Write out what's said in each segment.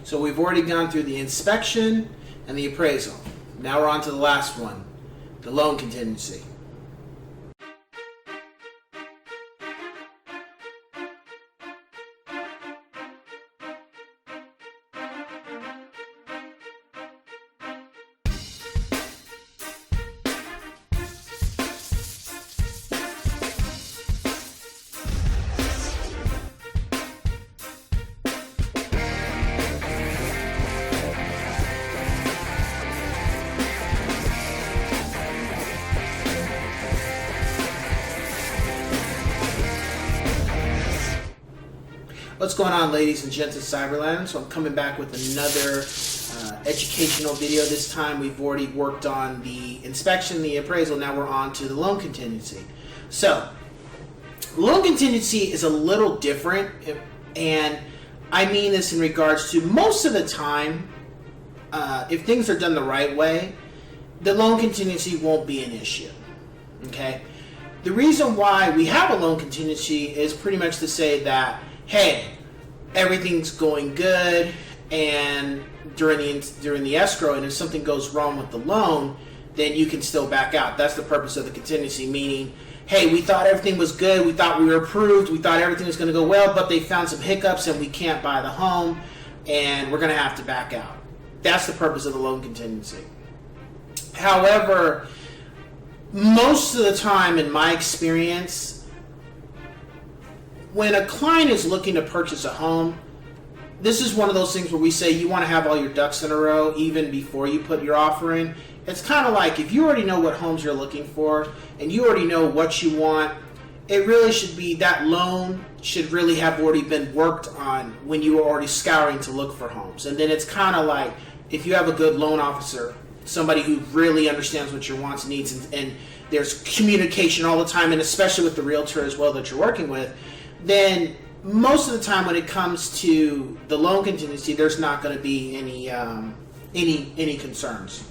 So we've already gone through the inspection and the appraisal. Now we're on to the last one, the loan contingency. What's going on, ladies and gents of Cyberland? So I'm coming back with another educational video. This time we've already worked on the inspection, the appraisal. Now we're on to the loan contingency. So loan contingency is a little different, and I mean this in regards to most of the time, if things are done the right way, the loan contingency won't be an issue. Okay? The reason why we have a loan contingency is pretty much to say that, hey, everything's going good, and during the escrow, and if something goes wrong with the loan, then you can still back out. That's the purpose of the contingency, meaning, hey, we thought everything was good, we thought we were approved, we thought everything was going to go well, but they found some hiccups and we can't buy the home, and we're going to have to back out. That's the purpose of the loan contingency. However, most of the time, in my experience, when a client is looking to purchase a home, this is one of those things where we say you want to have all your ducks in a row even before you put your offer in. It's kind of like if you already know what homes you're looking for and you already know what you want, it really should be that loan should really have already been worked on when you were already scouring to look for homes. And then it's kind of like if you have a good loan officer, somebody who really understands what your wants and needs, and there's communication all the time, and especially with the realtor as well that you're working with, then most of the time when it comes to the loan contingency, there's not going to be any concerns.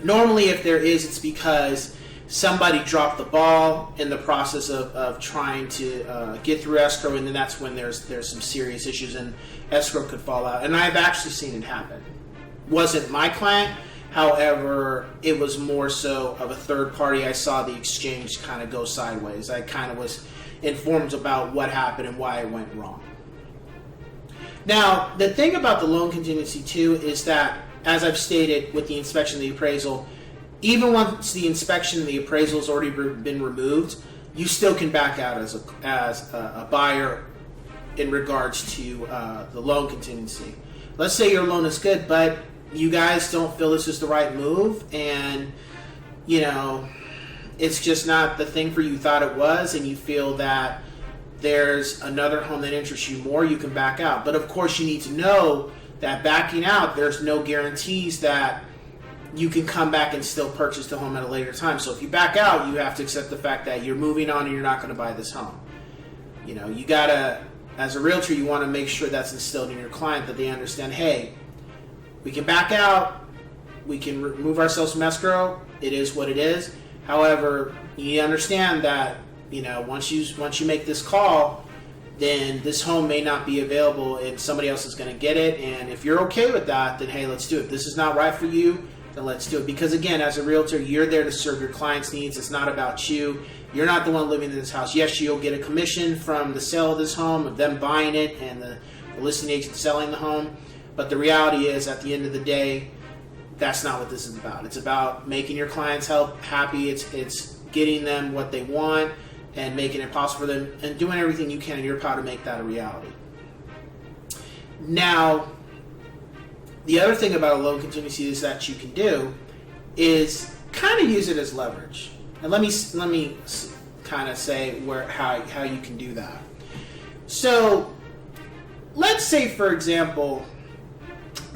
Normally, if there is, it's because somebody dropped the ball in the process of trying to get through escrow, and then that's when there's some serious issues and escrow could fall out. And I've actually seen it happen. Wasn't my client, however, it was more so of a third party. I saw the exchange kind of go sideways. I kind of was informed about what happened and why it went wrong. Now, the thing about the loan contingency too is that, as I've stated with the inspection and the appraisal, even once the inspection and the appraisal has already been removed, you still can back out as a buyer in regards to the loan contingency. Let's say your loan is good, but you guys don't feel this is the right move, and it's just not the thing for you thought it was, and you feel that there's another home that interests you more, you can back out. But of course you need to know that backing out, there's no guarantees that you can come back and still purchase the home at a later time. So if you back out, you have to accept the fact that you're moving on and you're not going to buy this home. You gotta, as a realtor, you want to make sure that's instilled in your client, that they understand, hey, we can back out, we can remove ourselves from escrow, it is what it is. However, you understand that, once you make this call, then this home may not be available and somebody else is going to get it. And if you're okay with that, then hey, let's do it. If this is not right for you, then let's do it. Because again, as a realtor, you're there to serve your client's needs. It's not about you. You're not the one living in this house. Yes, you'll get a commission from the sale of this home, of them buying it and the listing agent selling the home. But the reality is, at the end of the day, that's not what this is about. It's about making your clients happy. It's getting them what they want and making it possible for them, and doing everything you can in your power to make that a reality. Now, the other thing about a loan contingency is that you can do is kind of use it as leverage. And let me kind of say how you can do that. So let's say, for example,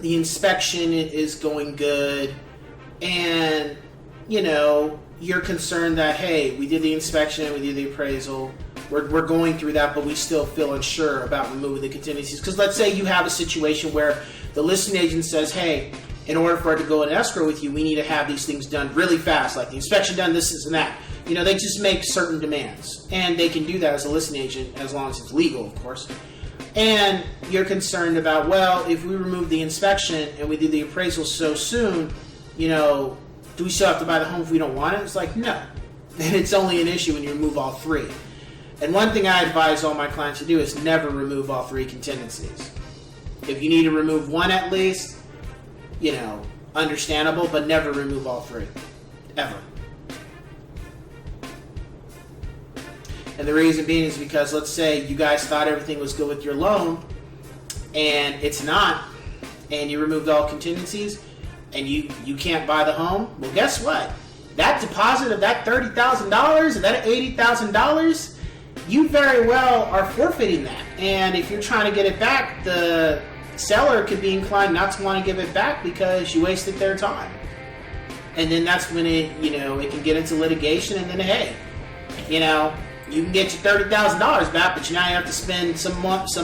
the inspection is going good, and you're concerned that, hey, we did the inspection, we did the appraisal, we're going through that, but we still feel unsure about removing the contingencies. Because let's say you have a situation where the listing agent says, hey, in order for it to go in escrow with you, we need to have these things done really fast, like the inspection done, this and that. They just make certain demands, and they can do that as a listing agent as long as it's legal, of course. And you're concerned about, well, if we remove the inspection and we do the appraisal so soon, do we still have to buy the home if we don't want it? It's like, no. And it's only an issue when you remove all three. And one thing I advise all my clients to do is never remove all three contingencies. If you need to remove one at least, understandable, but never remove all three. Ever. And the reason being is because, let's say you guys thought everything was good with your loan, and it's not, and you removed all contingencies, and you can't buy the home. Well, guess what? That deposit of that $30,000 and that $80,000, you very well are forfeiting that. And if you're trying to get it back, the seller could be inclined not to want to give it back because you wasted their time. And then that's when it can get into litigation, and then, hey, you can get your $30,000 back, but now you have to spend some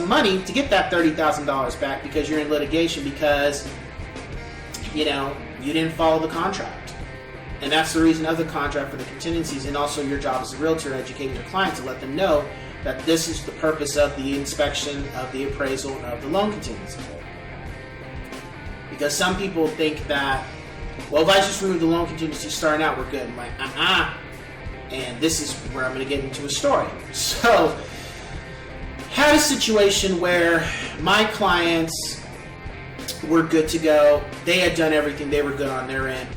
money to get that $30,000 back because you're in litigation because, you didn't follow the contract. And that's the reason of the contract for the contingencies, and also your job as a realtor, educating your client to let them know that this is the purpose of the inspection, of the appraisal, and of the loan contingency. Because some people think that, well, if I just remove the loan contingency starting out, we're good. I'm like, And this is where I'm going to get into a story. So, had a situation where my clients were good to go. They had done everything. They were good on their end.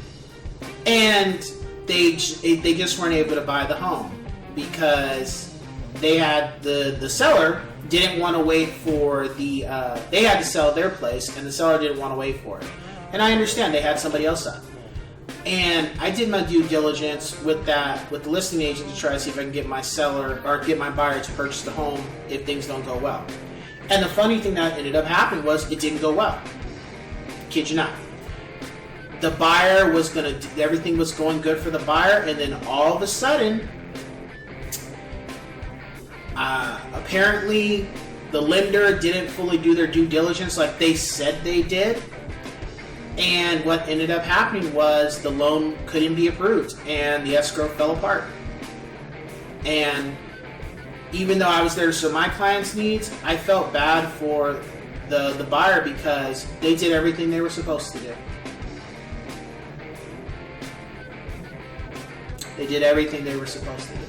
And they just weren't able to buy the home because they had the seller didn't want to wait for they had to sell their place, and the seller didn't want to wait for it. And I understand they had somebody else up. And I did my due diligence with the listing agent to try to see if I can get my seller or get my buyer to purchase the home if things don't go well. And the funny thing that ended up happening was it didn't go well. Kid you not. The buyer was everything was going good for the buyer, and then all of a sudden, apparently the lender didn't fully do their due diligence like they said they did. And what ended up happening was the loan couldn't be approved and the escrow fell apart. And even though I was there to serve my client's needs, I felt bad for the buyer because they did everything they were supposed to do. They did everything they were supposed to do.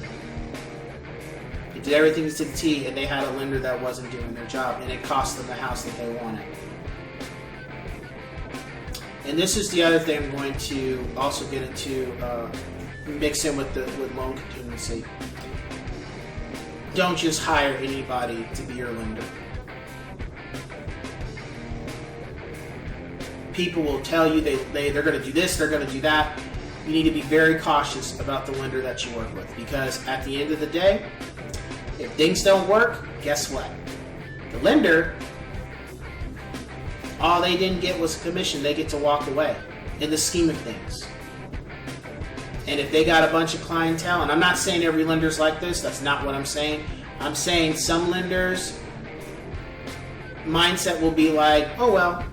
They did everything to the T, and they had a lender that wasn't doing their job, and it cost them the house that they wanted. And this is the other thing I'm going to also get into, mix in with loan contingency. Don't just hire anybody to be your lender. People will tell you they're going to do this, they're going to do that. You need to be very cautious about the lender that you work with, because at the end of the day, if things don't work, guess what? The lender, all they didn't get was a commission. They get to walk away in the scheme of things. And if they got a bunch of clientele, and I'm not saying every lender's like this, that's not what I'm saying. I'm saying some lenders' mindset will be like, oh well,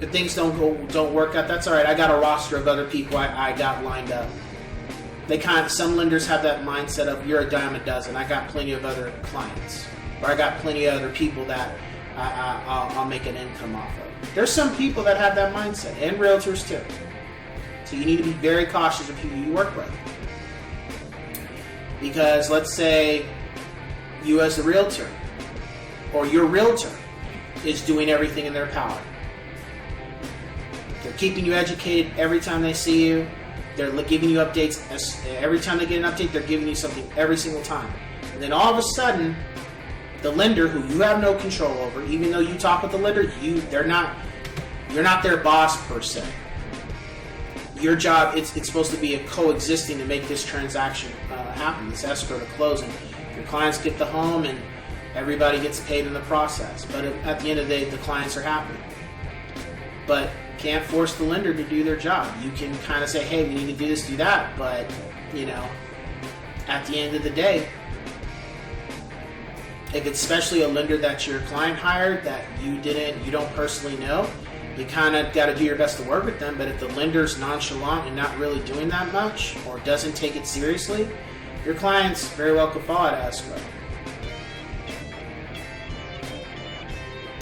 if things don't work out, that's all right. I got a roster of other people I got lined up. Some lenders have that mindset of you're a dime a dozen. I got plenty of other clients, or I got plenty of other people that I'll make an income off of. There's some people that have that mindset, and realtors too. So you need to be very cautious of who you work with. Because let's say you as a realtor, or your realtor, is doing everything in their power. They're keeping you educated every time they see you. They're giving you updates. Every time they get an update, they're giving you something every single time. And then all of a sudden, the lender, who you have no control over, even though you talk with the lender, you're not their boss per se. Your job, it's supposed to be a coexisting to make this transaction happen, this escrow to closing. Your clients get the home and everybody gets paid in the process. But at the end of the day, the clients are happy. But can't force the lender to do their job. You can kind of say, hey, we need to do this, do that. But, at the end of the day, if it's especially a lender that your client hired that you don't personally know, you kind of got to do your best to work with them. But if the lender's nonchalant and not really doing that much, or doesn't take it seriously, your clients very well could fall out of escrow.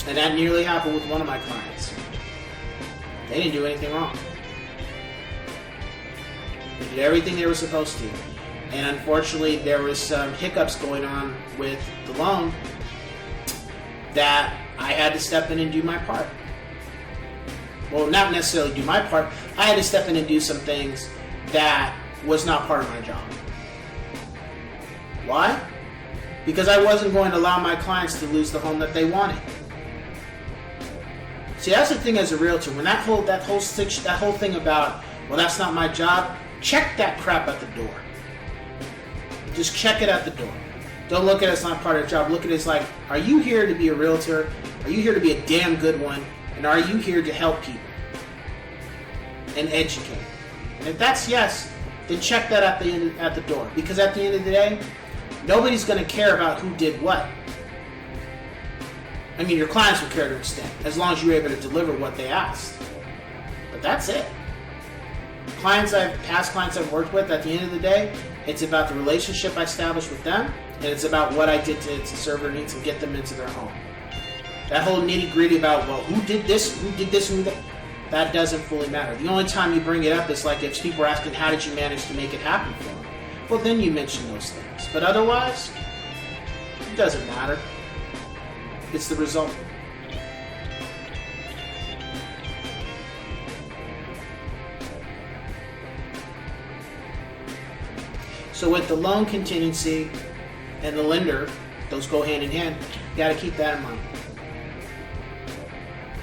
And that nearly happened with one of my clients. They didn't do anything wrong. They did everything they were supposed to. And unfortunately, there was some hiccups going on with the loan that I had to step in and do my part. Well, not necessarily do my part. I had to step in and do some things that was not part of my job. Why? Because I wasn't going to allow my clients to lose the home that they wanted. See, that's the thing as a realtor. When that whole thing about, well, that's not my job, check that crap at the door. Just check it at the door. Don't look at it as not part of the job. Look at it as like, are you here to be a realtor? Are you here to be a damn good one? And are you here to help people and educate? And if that's yes, then check that at the door. Because at the end of the day, nobody's going to care about who did what. I mean, your clients will care to an extent, as long as you're able to deliver what they asked. But that's it. Past clients I've worked with, at the end of the day, it's about the relationship I established with them, and it's about what I did to serve their needs and get them into their home. That whole nitty-gritty about, well, who did this, who did that, that doesn't fully matter. The only time you bring it up is like if people are asking, how did you manage to make it happen for them? Well, then you mention those things. But otherwise, it doesn't matter. It's the result. So with the loan contingency and the lender, those go hand in hand. You got to keep that in mind.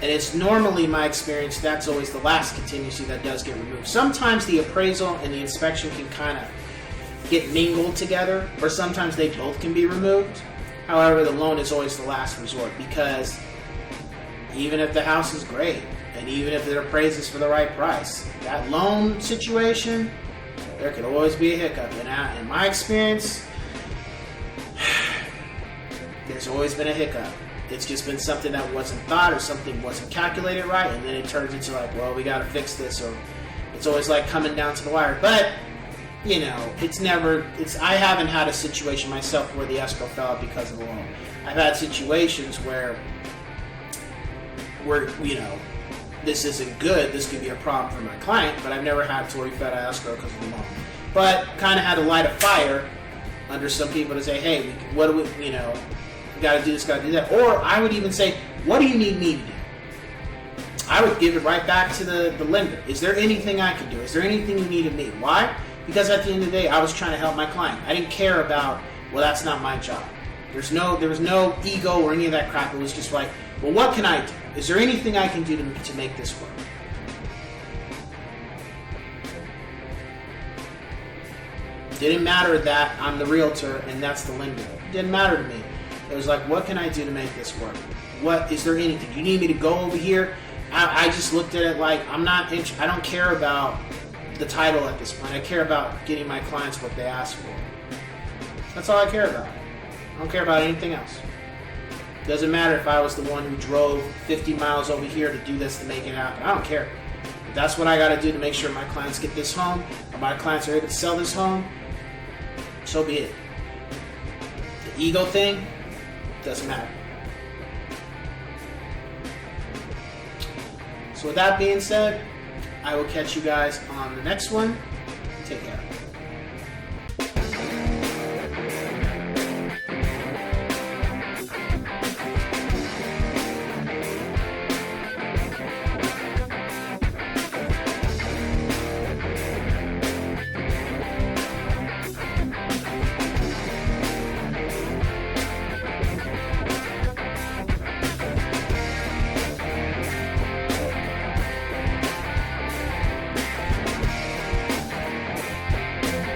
And it's normally my experience that's always the last contingency that does get removed. Sometimes the appraisal and the inspection can kind of get mingled together, or sometimes they both can be removed. However, the loan is always the last resort, because even if the house is great and even if it appraises for the right price, that loan situation, there could always be a hiccup. And in my experience, there's always been a hiccup. It's just been something that wasn't thought, or something wasn't calculated right, and then it turns into like, well, we got to fix this, or it's always like coming down to the wire. But you know, I haven't had a situation myself where the escrow fell out because of the loan. I've had situations where you know, this isn't good, this could be a problem for my client, but I've never had to where he fell out of escrow because of the loan. But kind of had to light a fire under some people to say, hey, what do we, you know, we got to do this, got to do that. Or I would even say, what do you need me to do? I would give it right back to the lender. Is there anything I can do? Is there anything you need of me? Why? Because at the end of the day, I was trying to help my client. I didn't care about, well, that's not my job. There was no ego or any of that crap. It was just like, well, what can I do? Is there anything I can do to make this work? Didn't matter that I'm the realtor and that's the lender. It didn't matter to me. It was like, what can I do to make this work? What is there anything? You need me to go over here? I just looked at it like I don't care about the title at this point. I care about getting my clients what they ask for. That's all I care about. I don't care about anything else. Doesn't matter if I was the one who drove 50 miles over here to do this to make it happen. I don't care. If that's what I got to do to make sure my clients get this home, or my clients are able to sell this home, so be it. The ego thing doesn't matter. So with that being said, I will catch you guys on the next one. Take care.